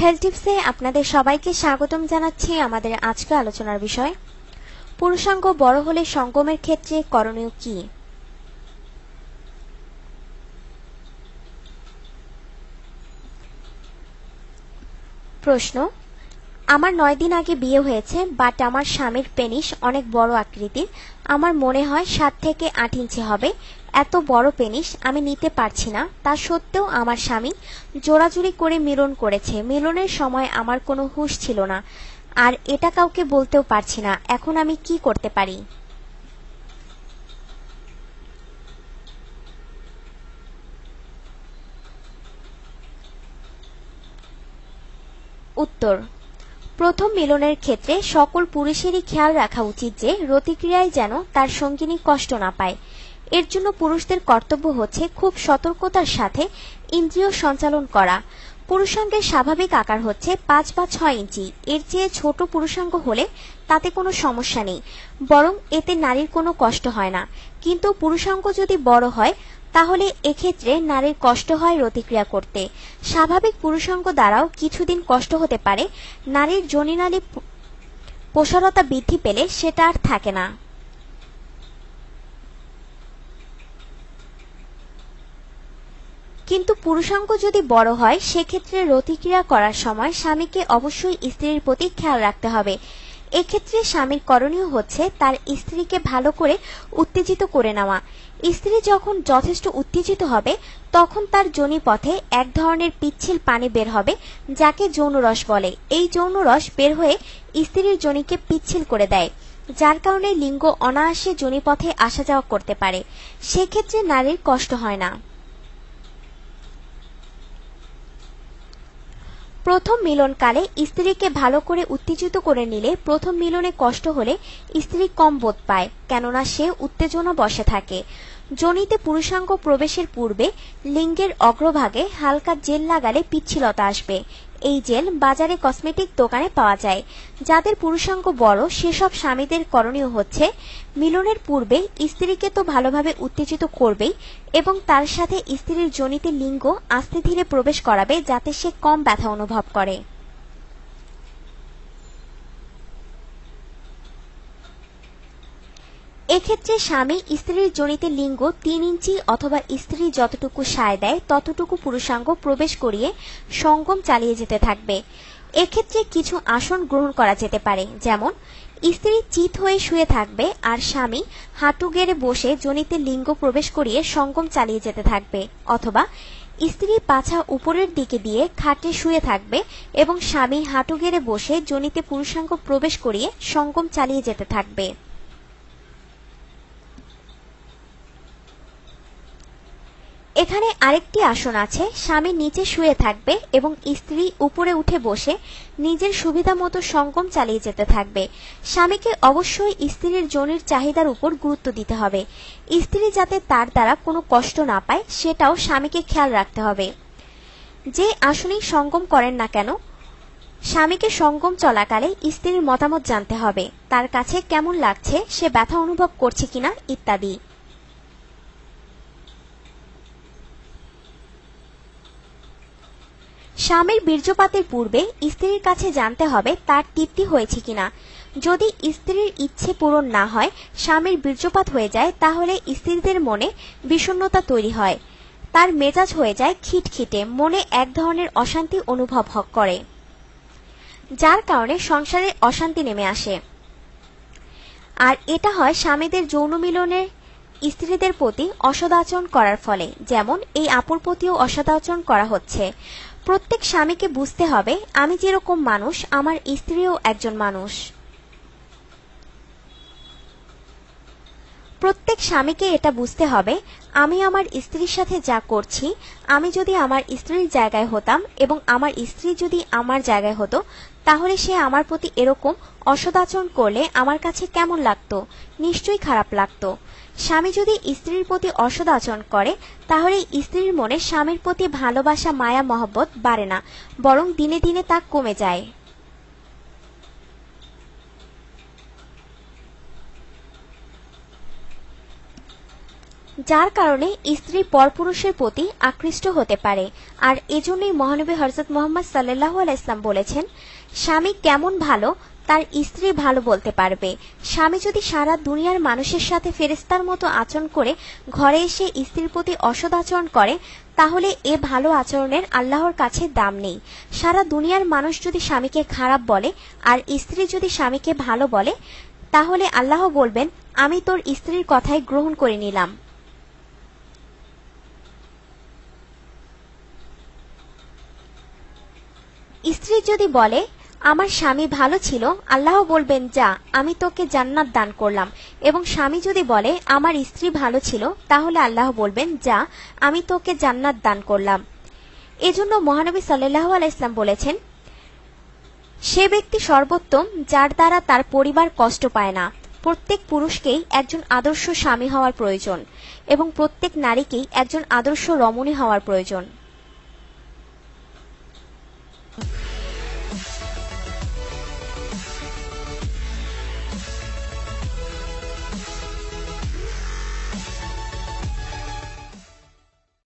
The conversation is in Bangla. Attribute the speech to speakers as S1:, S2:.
S1: হেলথ টিপসে আপনাদের সবাইকে স্বাগতম জানাচ্ছি। আমাদের আজকের আলোচনার বিষয় পুরুষাঙ্গ বড় হলে সঙ্গমের ক্ষেত্রে করণীয় কি। প্রশ্ন: আমার 9 দিন আগে বিয়ে হয়েছে, বাট আমার স্বামীর পেনিস অনেক বড় আকৃতির। আমার মনে হয় 7 থেকে 8 ইঞ্চি হবে। এত বড় পেনিস আমি নিতে পারছি না। তা সত্ত্বেও আমার স্বামী জোরাজুরি করে মিলন করেছে। মিলনের সময় আমার কোনো হুঁশ ছিল না, আর এটা কাউকে বলতেও পারছি না। এখন আমি কি করতে পারি? উত্তর: প্রথম মিলনের ক্ষেত্রে সকল পুরুষেরই খেয়াল রাখা উচিত যে রতিক্রিয়ায় যেন তার সঙ্গিনী কষ্ট না পায়। এর জন্য পুরুষদের কর্তব্য হচ্ছে খুব সতর্কতার সাথে ইন্দ্রিয় সঞ্চালন করা। পুরুষাঙ্গের স্বাভাবিক আকার হচ্ছে 5 বা 6 ইঞ্চি। এর চেয়ে ছোট পুরুষাঙ্গ হলে তাতে কোনো সমস্যা নেই, বরং এতে নারীর কোনো কষ্ট হয় না। কিন্তু পুরুষাঙ্গ যদি বড় হয় তাহলে এক্ষেত্রে নারীর কষ্ট হয় রতিক্রিয়া করতে। স্বাভাবিক পুরুষাঙ্গ দ্বারাও কিছুদিন কষ্ট হতে পারে। নারীর যোনিনালী প্রসারতা বৃদ্ধি পেলে সেটা আর থাকে না। কিন্তু পুরুষাঙ্গ যদি বড় হয় সেক্ষেত্রে রতিক্রিয়া করার সময় স্বামীকে অবশ্যই স্ত্রীর প্রতি খেয়াল রাখতে হবে। এক্ষেত্রে স্বামীর করণীয় হচ্ছে তার স্ত্রীকে ভালো করে উত্তেজিত করে নেওয়া। স্ত্রী যখন যথেষ্ট উত্তেজিত হবে তখন তার যোনিপথে এক ধরনের পিচ্ছিল পানি বের হবে, যাকে যৌনরস বলে। এই যৌনরস বের হয়ে স্ত্রীর যোনিকে পিচ্ছিল করে দেয়, যার কারণে লিঙ্গ অনায়াসে যোনিপথে আসা যাওয়া করতে পারে। সেক্ষেত্রে নারীর কষ্ট হয় না। প্রথম মিলনকালে স্ত্রীকে ভালো করে উত্তেজিত করে নিলে প্রথম মিলনে কষ্ট হলে স্ত্রী কম বোধ পায়, কেননা সে উত্তেজনা বসে থাকে। যোনিতে পুরুষাঙ্গ প্রবেশের পূর্বে লিঙ্গের অগ্রভাগে হালকা জেল লাগালে পিচ্ছিলতা আসবে। এই জেল বাজারে কসমেটিক দোকানে পাওয়া যায়। যাদের পুরুষাঙ্গ বড় সেসব স্বামীদের করণীয় হচ্ছে মিলনের পূর্বে স্ত্রীকে তো ভালোভাবে উত্তেজিত করবেই, এবং তার সাথে স্ত্রীর যোনিতে লিঙ্গ আস্তে ধীরে প্রবেশ করাবে, যাতে সে কম ব্যথা অনুভব করে। এক্ষেত্রে স্বামী স্ত্রীর যোনিতে লিঙ্গ 3 ইঞ্চি অথবা স্ত্রী যতটুকু সায় দেয় ততটুকু পুরুষাঙ্গ প্রবেশ করিয়ে সঙ্গম চালিয়ে যেতে থাকবে। এক্ষেত্রে কিছু আসন গ্রহণ করা যেতে পারে, যেমন স্ত্রী চিত হয়ে শুয়ে থাকবে আর স্বামী হাঁটু গেড়ে বসে যোনিতে লিঙ্গ প্রবেশ করিয়ে সঙ্গম চালিয়ে যেতে থাকবে, অথবা স্ত্রী পাছা উপরের দিকে দিয়ে খাটে শুয়ে থাকবে এবং স্বামী হাঁটু গেড়ে বসে যোনিতে পুরুষাঙ্গ প্রবেশ করিয়ে সঙ্গম চালিয়ে যেতে থাকবে। এখানে আরেকটি আসন আছে। স্বামী নিচে শুয়ে থাকবে এবং স্ত্রী উপরে উঠে বসে নিজের সুবিধা মতো সঙ্গম চালিয়ে যেতে থাকবে। স্বামীকে অবশ্যই স্ত্রীর যোনির চাহিদার উপর গুরুত্ব দিতে হবে। স্ত্রী যাতে তার দ্বারা কোনো কষ্ট না পায় সেটাও স্বামীকে খেয়াল রাখতে হবে। যে আসনেই সঙ্গম করেন না কেন, স্বামীকে সঙ্গম চলাকালে স্ত্রীর মতামত জানতে হবে, তার কাছে কেমন লাগছে, সে ব্যথা অনুভব করছে কিনা ইত্যাদি। স্বামীর বীর্যপাতের পূর্বে স্ত্রীর কাছে জানতে হবে তার তৃপ্তি হয়েছে কিনা। যদি স্ত্রীর ইচ্ছে পূরণ না হয়, স্বামীর বীর্যপাত হয়ে যায়, তাহলে স্ত্রীদের মনে বিষণ্ণতা তৈরি হয়, তার মেজাজ হয়ে যায় খিটখিটে, মনে এক ধরনের অশান্তি অনুভব করে, যার কারণে সংসারে অশান্তি নেমে আসে। আর এটা হয় স্বামীদের যৌন মিলনে স্ত্রীদের প্রতি অসদাচরণ করার ফলে, যেমন এই আপুর প্রতিও অসদাচরণ করা হচ্ছে। প্রত্যেক স্বামীকে বুঝতে হবে আমি যেরকম মানুষ আমার স্ত্রীও একজন মানুষ। প্রত্যেক স্বামীকে এটা বুঝতে হবে আমি আমার স্ত্রীর সাথে যা করছি, আমি যদি আমার স্ত্রীর জায়গায় হতাম এবং আমার স্ত্রী যদি আমার জায়গায় হতো, তাহলে সে আমার প্রতি এরকম অসদাচরণ করলে আমার কাছে কেমন লাগতো? নিশ্চয়ই খারাপ লাগতো। স্বামী যদি স্ত্রীর প্রতি অসদাচরণ করে তাহলে স্ত্রীর মনে স্বামীর প্রতি ভালোবাসা মায়া মহব্বত বাড়ে না, বরং দিনে দিনে তা কমে যায়। যার কারণে স্ত্রী পরপুরুষের প্রতি আকৃষ্ট হতে পারে। আর এজন্যই মহানবী হযরত মুহাম্মদ সাল্লাল্লাহু আলাইহি ওয়াসাল্লাম বলেছেন, স্বামী কেমন ভালো তার স্ত্রী ভালো বলতে পারবে। স্বামী যদি সারা দুনিয়ার মানুষের সাথে ফেরেশতার মতো আচরণ করে ঘরে এসে স্ত্রীর প্রতি অসৎ আচরণ করে, তাহলে এ ভালো আচরণের আল্লাহর কাছে দাম নেই। সারা দুনিয়ার মানুষ যদি স্বামীকে খারাপ বলে আর স্ত্রী যদি স্বামীকে ভালো বলে, তাহলে আল্লাহ বলবেন, আমি তোর স্ত্রীর কথাই গ্রহণ করে নিলাম। স্ত্রী যদি বলে, আমার স্বামী ভালো ছিল, আল্লাহ বলবেন, যা, আমি তোকে জান্নাত দান করলাম। এবং স্বামী যদি বলে, আমার স্ত্রী ভালো ছিল, তাহলে আল্লাহ বলবেন, যা, আমি তোকে জান্নাত দান করলাম। এজন্য মহানবী সাল্লাল্লাহু আলাইহি ওয়াসাল্লাম বলেছেন, সে ব্যক্তি সর্বোত্তম যার দ্বারা তার পরিবার কষ্ট পায় না। প্রত্যেক পুরুষকেই একজন আদর্শ স্বামী হওয়ার প্রয়োজন এবং প্রত্যেক নারীকেই একজন আদর্শ রমণী হওয়ার প্রয়োজন।